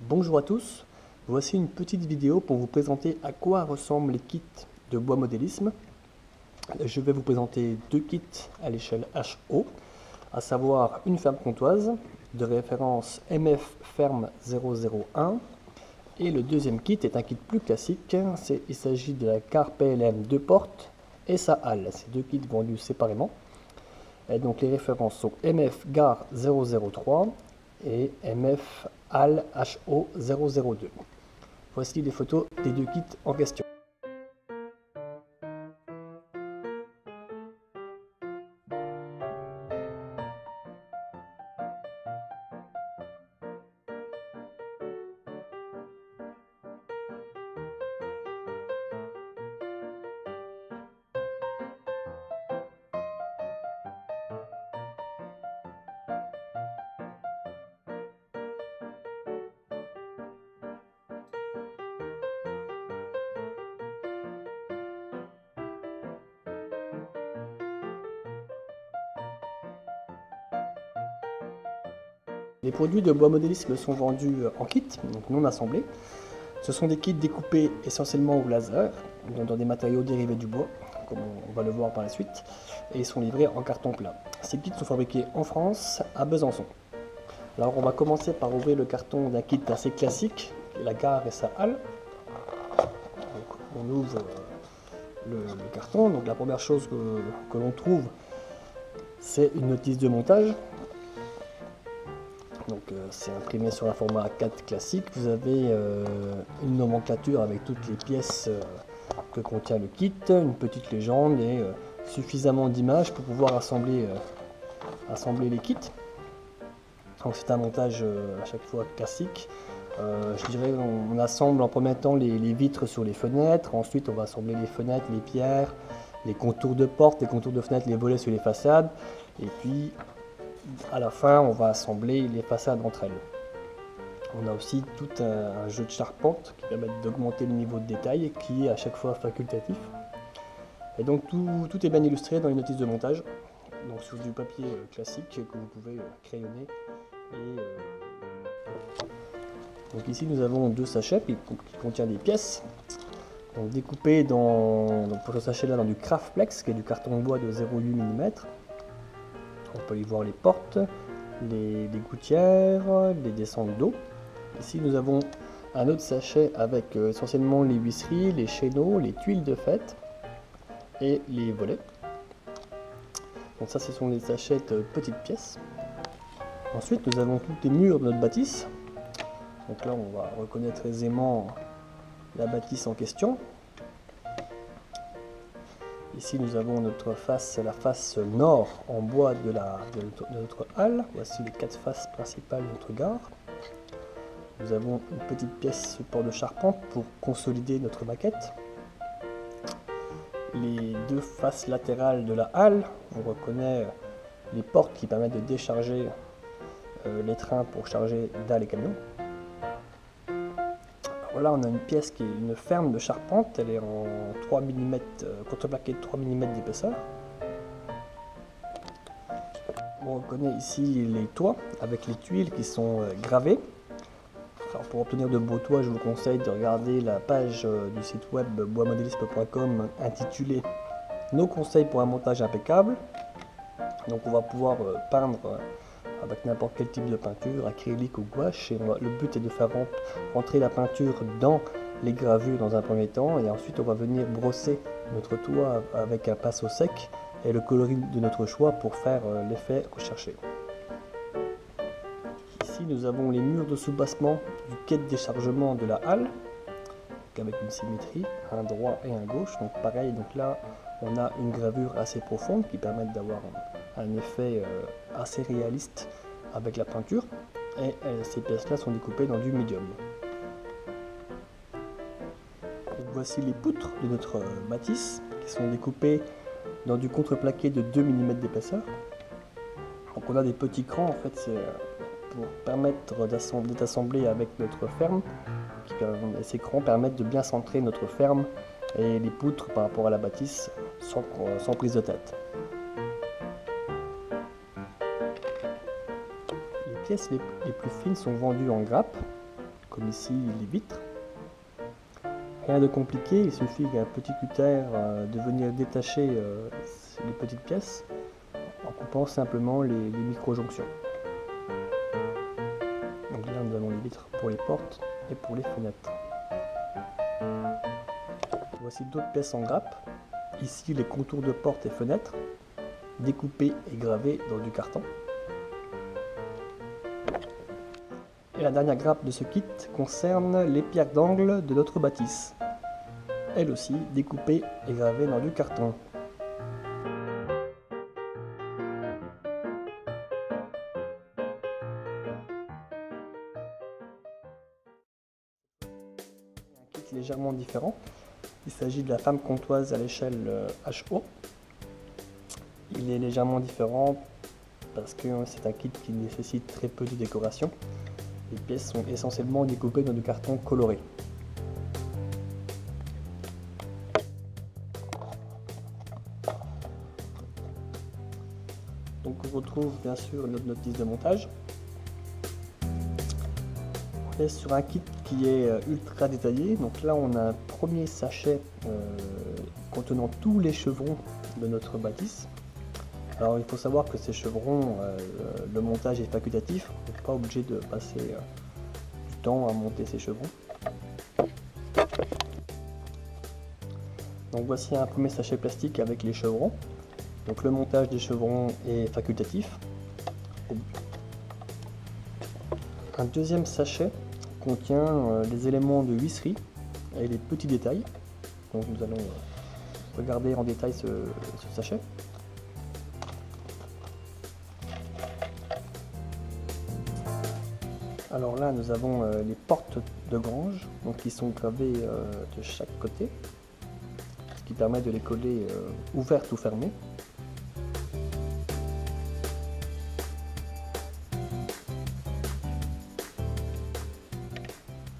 Bonjour à tous, voici une petite vidéo pour vous présenter à quoi ressemblent les kits de bois modélisme. Je vais vous présenter deux kits à l'échelle HO, à savoir une ferme comtoise de référence MF Ferme 001 et le deuxième kit est un kit plus classique, il s'agit de la car PLM 2 portes et sa halle, ces deux kits vendus séparément. Et donc les références sont MF Gar 003 et MF HAL HO 002. Voici les photos des deux kits en question. Les produits de bois modélisme sont vendus en kit, donc non assemblés. Ce sont des kits découpés essentiellement au laser, dans des matériaux dérivés du bois, comme on va le voir par la suite, et ils sont livrés en carton plat. Ces kits sont fabriqués en France, à Besançon. Alors on va commencer par ouvrir le carton d'un kit assez classique, la gare et sa halle. Donc, on ouvre le carton, donc la première chose que l'on trouve, c'est une notice de montage. Donc c'est imprimé sur un format A4 classique. Vous avez une nomenclature avec toutes les pièces que contient le kit, une petite légende et suffisamment d'images pour pouvoir assembler les kits. Donc c'est un montage à chaque fois classique. Je dirais on assemble en premier temps les vitres sur les fenêtres, ensuite on va assembler les fenêtres, les pierres, les contours de portes, les contours de fenêtres, les volets sur les façades, et puis à la fin, on va assembler les façades entre elles. On a aussi tout un jeu de charpente qui permet d'augmenter le niveau de détail et qui est à chaque fois facultatif. Et donc tout est bien illustré dans les notices de montage, donc sur du papier classique que vous pouvez crayonner. Donc ici nous avons deux sachets qui contiennent des pièces. Donc découpées pour ce sachet là dans du Craftplex, qui est du carton bois de 0,8 mm. On peut y voir les portes, les gouttières, les descentes d'eau. Ici nous avons un autre sachet avec essentiellement les huisseries, les chéneaux, les tuiles de fête et les volets. Donc ça ce sont les sachets de petites pièces. Ensuite nous avons tous les murs de notre bâtisse. Donc là on va reconnaître aisément la bâtisse en question. Ici nous avons notre face, la face nord en bois de notre halle. Voici les quatre faces principales de notre gare. Nous avons une petite pièce support de charpente pour consolider notre maquette. Les deux faces latérales de la halle, on reconnaît les portes qui permettent de décharger les trains pour charger dalles et camions. Là, on a une pièce qui est une ferme de charpente, elle est en 3 mm, contreplaqué de 3 mm d'épaisseur. On reconnaît ici les toits avec les tuiles qui sont gravées. Alors pour obtenir de beaux toits, je vous conseille de regarder la page du site web boismodélisme.com intitulée Nos conseils pour un montage impeccable. Donc on va pouvoir peindre avec n'importe quel type de peinture, acrylique ou gouache, et le but est de faire rentrer la peinture dans les gravures dans un premier temps, et ensuite on va venir brosser notre toit avec un pinceau sec et le coloris de notre choix pour faire l'effet recherché. Ici nous avons les murs de soubassement du quai de déchargement de la halle, avec une symétrie, un droit et un gauche, donc pareil, donc là on a une gravure assez profonde qui permet d'avoir un effet assez réaliste avec la peinture, et ces pièces là sont découpées dans du médium. Voici les poutres de notre bâtisse qui sont découpées dans du contreplaqué de 2 mm d'épaisseur. Donc on a des petits crans, en fait c'est pour permettre d'être assemblé avec notre ferme. Ces crans permettent de bien centrer notre ferme et les poutres par rapport à la bâtisse sans prise de tête. Les pièces les plus fines sont vendues en grappe, comme ici les vitres. Rien de compliqué, il suffit qu'un petit cutter de venir détacher les petites pièces en coupant simplement les micro-jonctions. Donc là nous avons les vitres pour les portes et pour les fenêtres. Voici d'autres pièces en grappe. Ici les contours de portes et fenêtres, découpés et gravés dans du carton. Et la dernière grappe de ce kit concerne les pierres d'angle de notre bâtisse. Elles aussi découpées et gravées dans du carton. Un kit légèrement différent. Il s'agit de la femme comptoise à l'échelle HO. Il est légèrement différent parce que c'est un kit qui nécessite très peu de décoration. Les pièces sont essentiellement découpées dans du carton coloré. Donc on retrouve bien sûr notre notice de montage. On est sur un kit qui est ultra détaillé. Donc là on a un premier sachet contenant tous les chevrons de notre bâtisse. Alors il faut savoir que ces chevrons, le montage est facultatif, on n'est pas obligé de passer du temps à monter ces chevrons. Donc voici un premier sachet plastique avec les chevrons. Donc le montage des chevrons est facultatif. Un deuxième sachet contient les éléments de visserie et les petits détails. Donc nous allons regarder en détail ce sachet. Alors là, nous avons les portes de grange donc qui sont gravées de chaque côté, ce qui permet de les coller ouvertes ou fermées.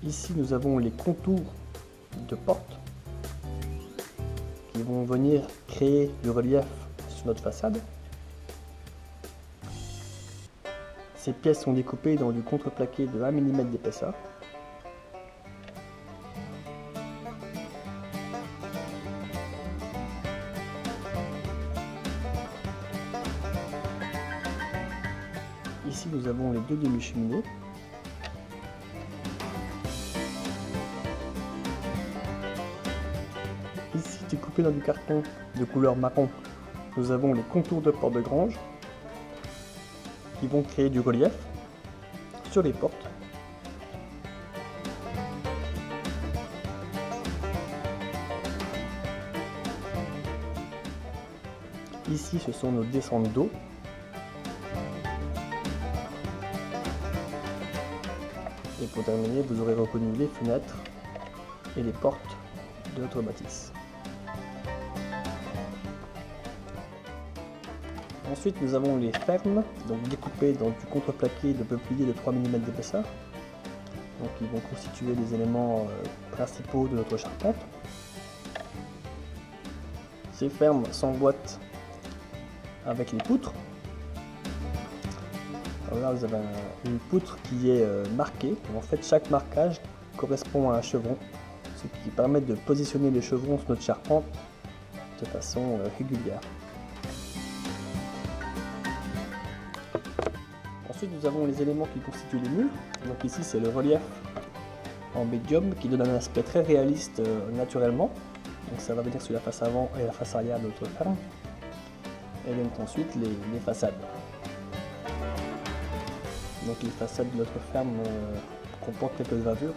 Ici, nous avons les contours de portes qui vont venir créer du relief sur notre façade. Ces pièces sont découpées dans du contreplaqué de 1 mm d'épaisseur. Ici nous avons les deux demi-cheminées. Ici découpé dans du carton de couleur marron, nous avons les contours de porte de grange qui vont créer du relief sur les portes. Ici, ce sont nos descentes d'eau. Et pour terminer, vous aurez reconnu les fenêtres et les portes de notre bâtisse. Ensuite, nous avons les fermes, donc découpées dans du contreplaqué de peuplier de 3 mm d'épaisseur. Donc ils vont constituer les éléments principaux de notre charpente. Ces fermes s'emboîtent avec les poutres. Alors là, vous avez une poutre qui est marquée. En fait, chaque marquage correspond à un chevron, ce qui permet de positionner les chevrons sur notre charpente de façon régulière. Ensuite, nous avons les éléments qui constituent les murs. Donc ici, c'est le relief en médium qui donne un aspect très réaliste naturellement. Donc ça va venir sur la face avant et la face arrière de notre ferme. Et viennent ensuite les façades. Donc les façades de notre ferme comportent quelques gravures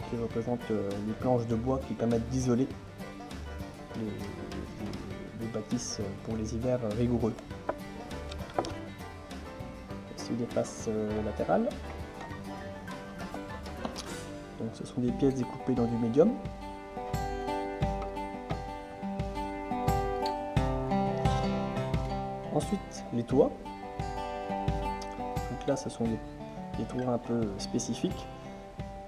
qui représentent les planches de bois qui permettent d'isoler les bâtisses pour les hivers rigoureux. Ici les faces latérales. Donc ce sont des pièces découpées dans du médium. Ensuite les toits. Donc là ce sont des toits un peu spécifiques,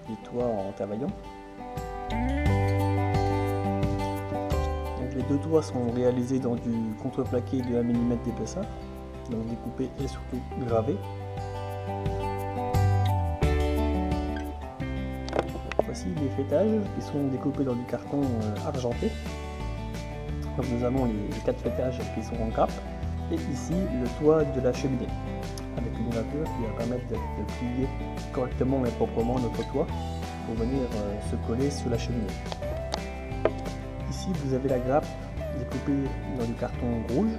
des toits en terre vaillant. Donc les deux toits sont réalisés dans du contreplaqué de 1 mm d'épaisseur, donc découpé et surtout gravé. Voici les fêtages qui sont découpés dans du carton argenté. Donc nous avons les 4 fêtages qui sont en grappe et ici le toit de la cheminée avec une gravure qui va permettre de plier correctement et proprement notre toit pour venir se coller sur la cheminée. Ici vous avez la grappe découpée dans du carton rouge.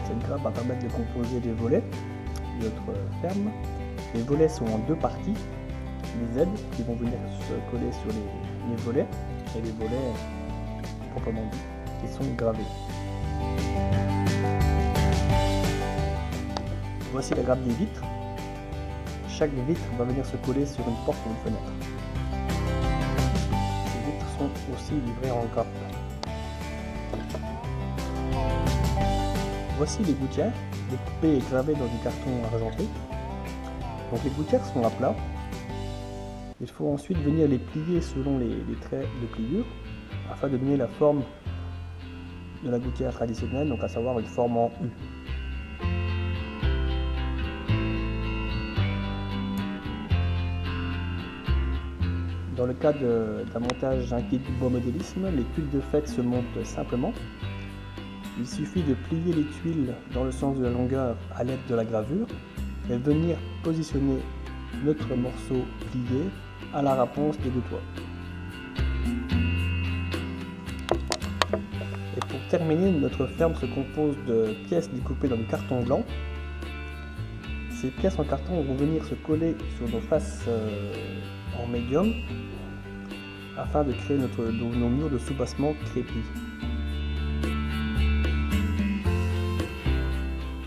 Cette grappe va permettre de composer les volets de notre ferme. Les volets sont en 2 parties. Les ailes qui vont venir se coller sur les volets et les volets proprement dit qui sont gravés. Voici la grappe des vitres. Chaque vitre va venir se coller sur une porte ou une fenêtre. Ces vitres sont aussi livrées en grappe. Voici les gouttières découpées et gravées dans du carton argenté. Donc les gouttières sont à plat. Il faut ensuite venir les plier selon les traits de pliure afin de donner la forme de la gouttière traditionnelle, donc à savoir une forme en U. Dans le cas d'un montage d'un kit bois modélisme, les tuiles de fête se montent simplement. Il suffit de plier les tuiles dans le sens de la longueur à l'aide de la gravure et venir positionner notre morceau plié à la réponse des 2 toits. Et pour terminer, notre ferme se compose de pièces découpées dans du carton blanc. Ces pièces en carton vont venir se coller sur nos faces en médium afin de créer nos murs de soubassement crépis.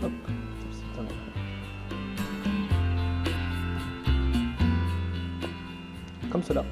Hop, comme cela.